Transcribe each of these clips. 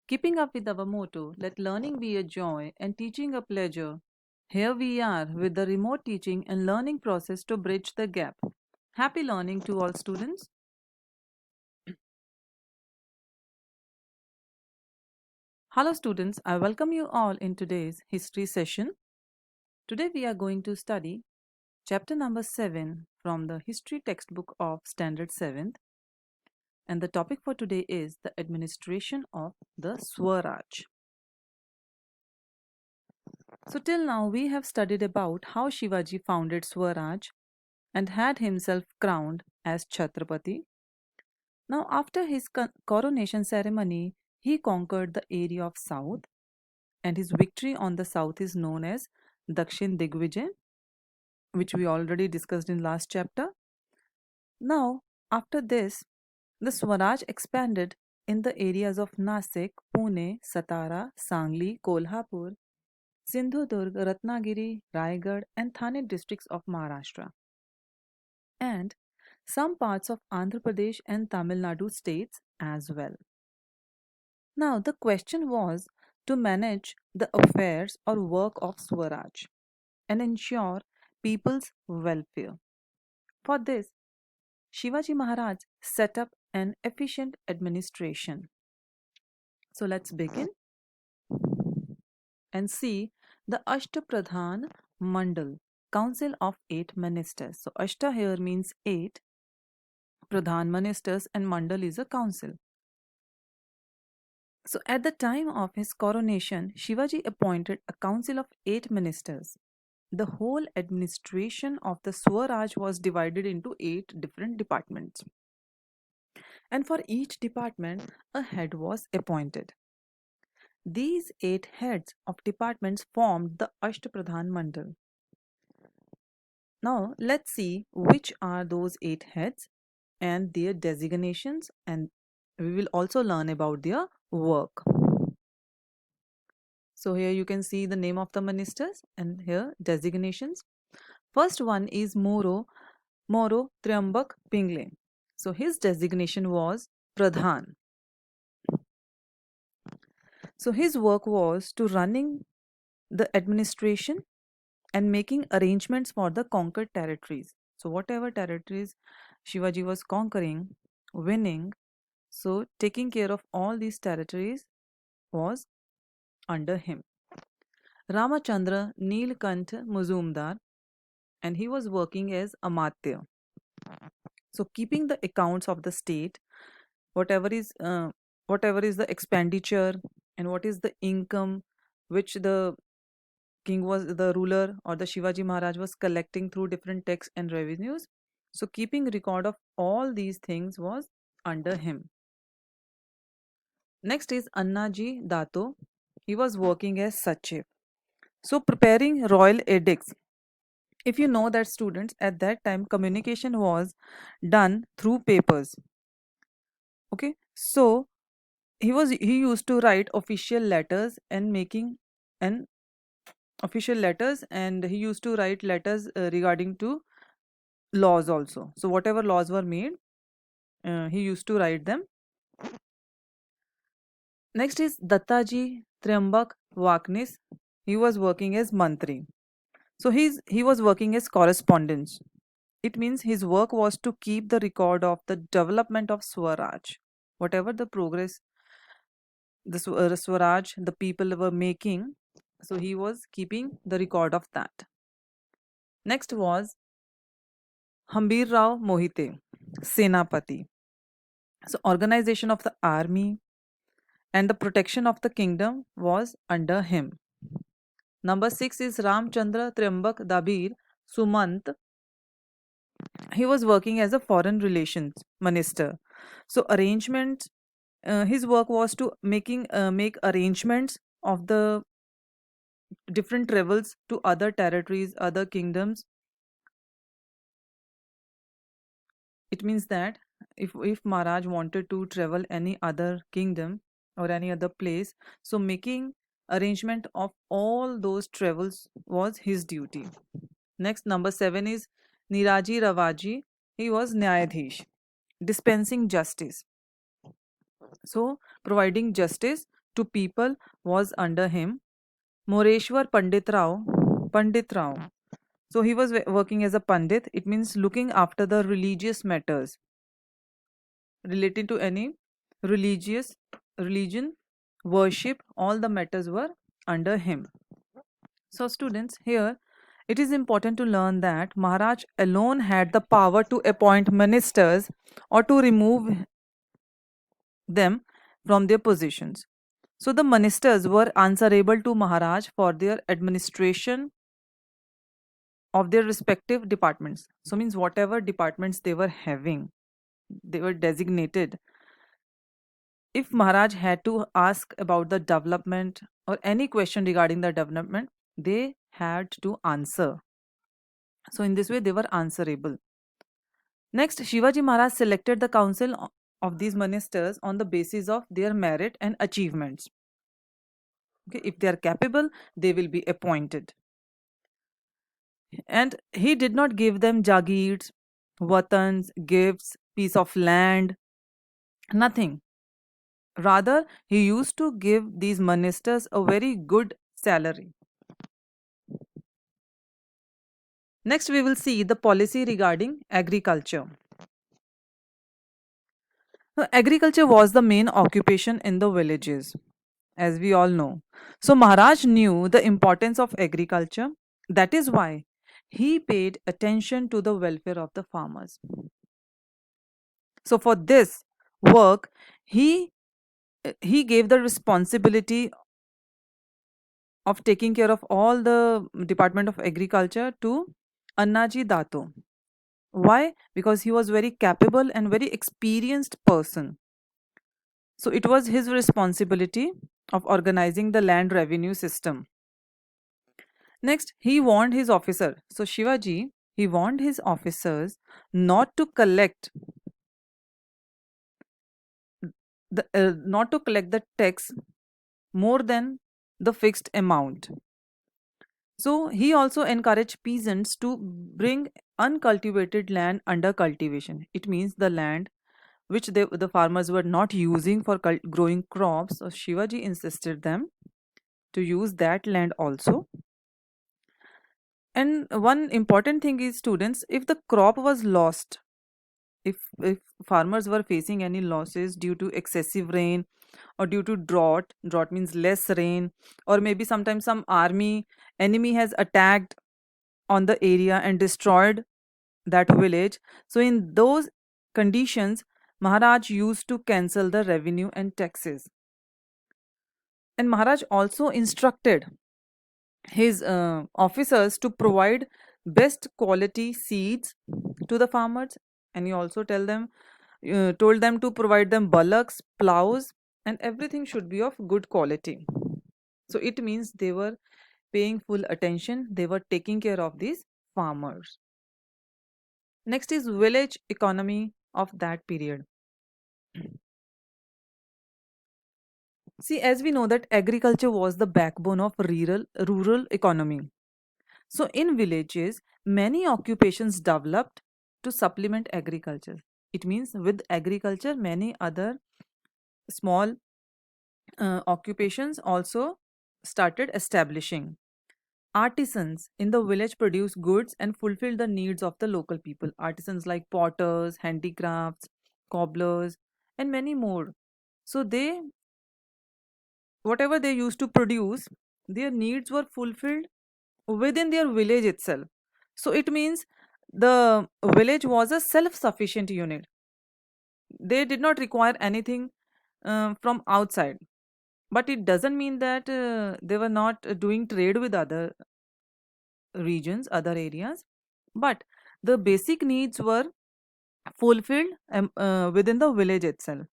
Keeping up with our motto, let learning be a joy and teaching a pleasure, here we are with the remote teaching and learning process to bridge the gap. Happy learning to all students. Hello students, I welcome you all in today's history session. Today we are going to study chapter number 7 from the history textbook of standard 7th, and the topic for today is the administration of the Swaraj. So till now we have studied about how Shivaji founded Swaraj and had himself crowned as Chhatrapati. Now after his coronation ceremony, he conquered the area of south, and his victory on the south is known as Dakshin Digvijay, which we already discussed in last chapter. Now after this, the Swaraj expanded in the areas of Nasik, Pune, Satara, Sangli, Kolhapur, Sindhudurg, Ratnagiri, Raigad, and Thane districts of Maharashtra, and some parts of Andhra Pradesh and Tamil Nadu states as well. Now, the question was to manage the affairs or work of Swaraj and ensure people's welfare. For this, Shivaji Maharaj set up an efficient administration. So, let's begin and see the Ashtapradhan Mandal, Council of 8 Ministers. So, Ashta here means 8, Pradhan ministers, and Mandal is a council. So, at the time of his coronation, Shivaji appointed a council of 8 ministers. The whole administration of the Swaraj was divided into 8 different departments. And for each department, a head was appointed. These 8 heads of departments formed the Ashtapradhan Mandal. Now, let's see which are those 8 heads and their designations, and we will also learn about their work. So here you can see the name of the ministers and here designations. First one is Moro Triambak Pingle. So his designation was Pradhan. So his work was to running the administration and making arrangements for the conquered territories. So whatever territories Shivaji was conquering, winning, so taking care of all these territories was under him. Ramachandra Neelkant Muzumdar, and he was working as Amatya. So keeping the accounts of the state, whatever is the expenditure and what is the income which the king was the ruler or the Shivaji Maharaj was collecting through different tax and revenues. So keeping record of all these things was under him. Next is Annaji Dato. He was working as Sachiv. So preparing royal edicts. If you know that students at that time communication was done through papers. Okay, so he used to write official letters and making an official letters, and he used to write letters regarding to laws also. So whatever laws were made, he used to write them. Next is Dattaji Triambak Vaknis. He was working as mantri. So he was working as correspondence. It means his work was to keep the record of the development of Swaraj. Whatever the progress the Swaraj, the people were making, so he was keeping the record of that. Next was Hambir Rao Mohite, Senapati. So organization of the army and the protection of the kingdom was under him. Number 6 is Ramchandra Triambak Dabir Sumant. He was working as a foreign relations minister. So arrangements, his work was to make arrangements of the different travels to other territories, other kingdoms. It means that if Maharaj wanted to travel any other kingdom or any other place, so making arrangement of all those travels was his duty. Next, number 7 is Niraji Ravaji. He was Nyayadhish, dispensing justice. So providing justice to people was under him. Moreshwar Pandit Rao. So he was working as a pandit. It means looking after the religious matters related to any religious religion, worship, all the matters were under him. So students, here it is important to learn that Maharaj alone had the power to appoint ministers or to remove them from their positions. So the ministers were answerable to Maharaj for their administration of their respective departments. So means whatever departments they were having, they were designated. If Maharaj had to ask about the development or any question regarding the development, they had to answer. So in this way, they were answerable. Next, Shivaji Maharaj selected the council of these ministers on the basis of their merit and achievements. Okay, if they are capable, they will be appointed. And he did not give them jagirs, watans, gifts, piece of land, nothing. Rather, he used to give these ministers a very good salary. Next, we will see the policy regarding agriculture. Agriculture was the main occupation in the villages, as we all know. So, Maharaj knew the importance of agriculture. That is why he paid attention to the welfare of the farmers. So, for this work, he he gave the responsibility of taking care of all the Department of Agriculture to Annaji Dato. Why? Because he was very capable and very experienced person. So it was his responsibility of organizing the land revenue system. Next, he warned his officer. So Shivaji, he warned his officers not to collect the tax more than the fixed amount. So he also encouraged peasants to bring uncultivated land under cultivation. It means the land which the farmers were not using for growing crops. So Shivaji insisted them to use that land also. And one important thing is, students, if the crop was lost, if farmers were facing any losses due to excessive rain or due to drought means less rain, or maybe sometimes some enemy has attacked on the area and destroyed that village. So in those conditions, Maharaj used to cancel the revenue and taxes. And Maharaj also instructed his officers to provide best quality seeds to the farmers, and he also told them to provide them bullocks, plows, and everything should be of good quality. So it means they were paying full attention, they were taking care of these farmers. Next is village economy of that period. See, as we know that agriculture was the backbone of rural economy. So in villages, many occupations developed to supplement agriculture. It means with agriculture, many other small occupations also started establishing. Artisans in the village produced goods and fulfilled the needs of the local people. Artisans like potters, handicrafts, cobblers, and many more. So whatever they used to produce, their needs were fulfilled within their village itself. So it means the village was a self-sufficient unit. They did not require anything from outside. But it doesn't mean that they were not doing trade with other regions, other areas. But the basic needs were fulfilled within the village itself.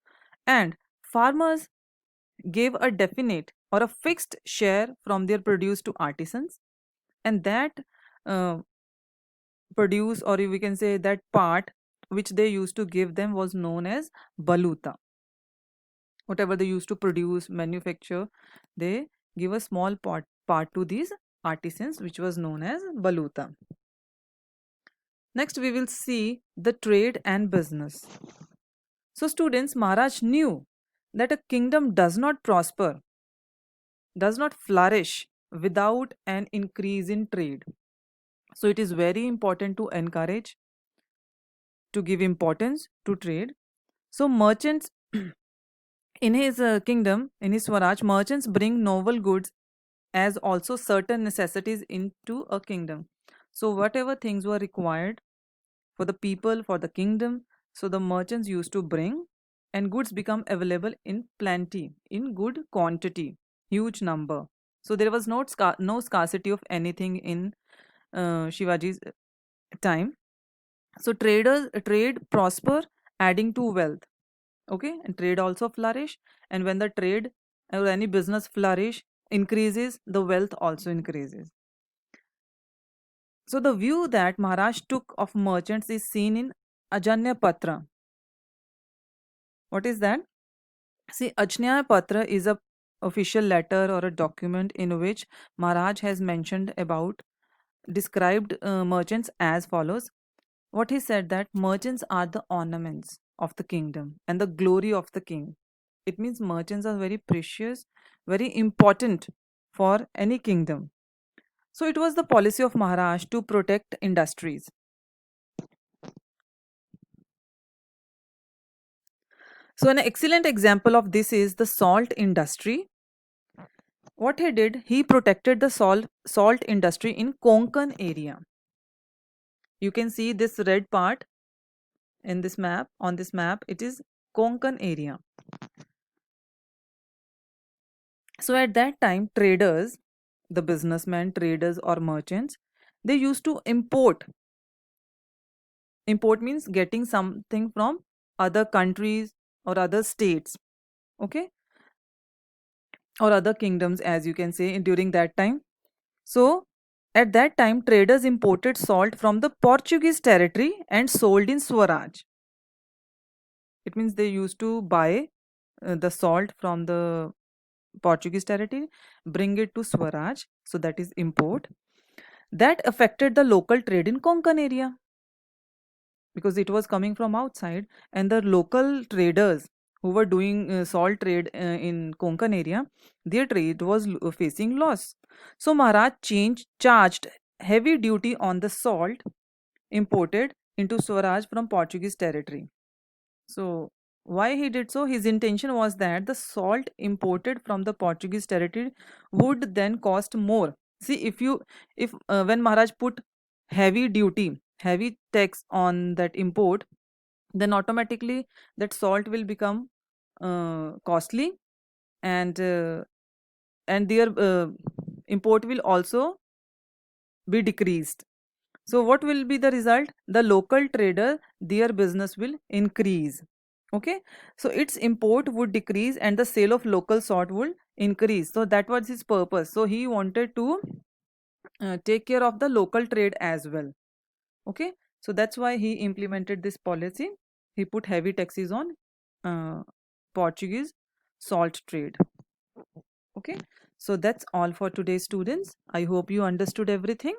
And farmers gave a definite or a fixed share from their produce to artisans, and that uh, produce, or we can say that part which they used to give them, was known as baluta. Whatever they used to produce, manufacture, they give a small part to these artisans, which was known as baluta. Next, we will see the trade and business. So students, Maharaj knew that a kingdom does not prosper does not flourish without an increase in trade. So it is very important to encourage, to give importance to trade. So merchants in his kingdom, in his Swaraj, merchants bring novel goods as also certain necessities into a kingdom. So whatever things were required for the people, for the kingdom, so the merchants used to bring, and goods become available in plenty, in good quantity, huge number. So there was no scarcity of anything in Shivaji's time. So trade prosper, adding to wealth. Okay, and trade also flourish, and when the trade or any business flourish, increases, the wealth also increases. So the view that Maharaj took of merchants is seen in Ajanya Patra. What is that? See, Ajnya Patra is a official letter or a document in which Maharaj has mentioned about, described merchants as follows. What he said, that merchants are the ornaments of the kingdom and the glory of the king. It means merchants are very precious, very important for any kingdom. So it was the policy of Maharaj to protect industries. So an excellent example of this is the salt industry. What he did, he protected the salt industry in Konkan area. You can see this red part in this map. On this map, it is Konkan area. So at that time, traders, the businessmen, traders or merchants, they used to import. Import means getting something from other countries or other states, okay, or other kingdoms, as you can say, during that time. So at that time, traders imported salt from the Portuguese territory and sold in Swaraj. It means they used to buy the salt from the Portuguese territory, bring it to Swaraj, so that is import. That affected the local trade in Konkan area because it was coming from outside, and the local traders who were doing salt trade in Konkan area, their trade was facing loss. So Maharaj charged heavy duty on the salt imported into Swaraj from Portuguese territory. So why he did so? His intention was that the salt imported from the Portuguese territory would then cost more. See, if when Maharaj put heavy duty, heavy tax on that import, then automatically that salt will become costly, and their import will also be decreased. So what will be the result? The local trader, their business will increase. Okay, so its import would decrease and the sale of local salt would increase. So that was his purpose. So he wanted to take care of the local trade as well. Okay, so that's why he implemented this policy. He put heavy taxes on uh, Portuguese salt trade. Okay, so that's all for today, students. I hope you understood everything.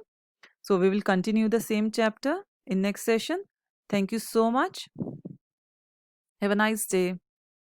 So we will continue the same chapter in next session. Thank you so much. Have a nice day.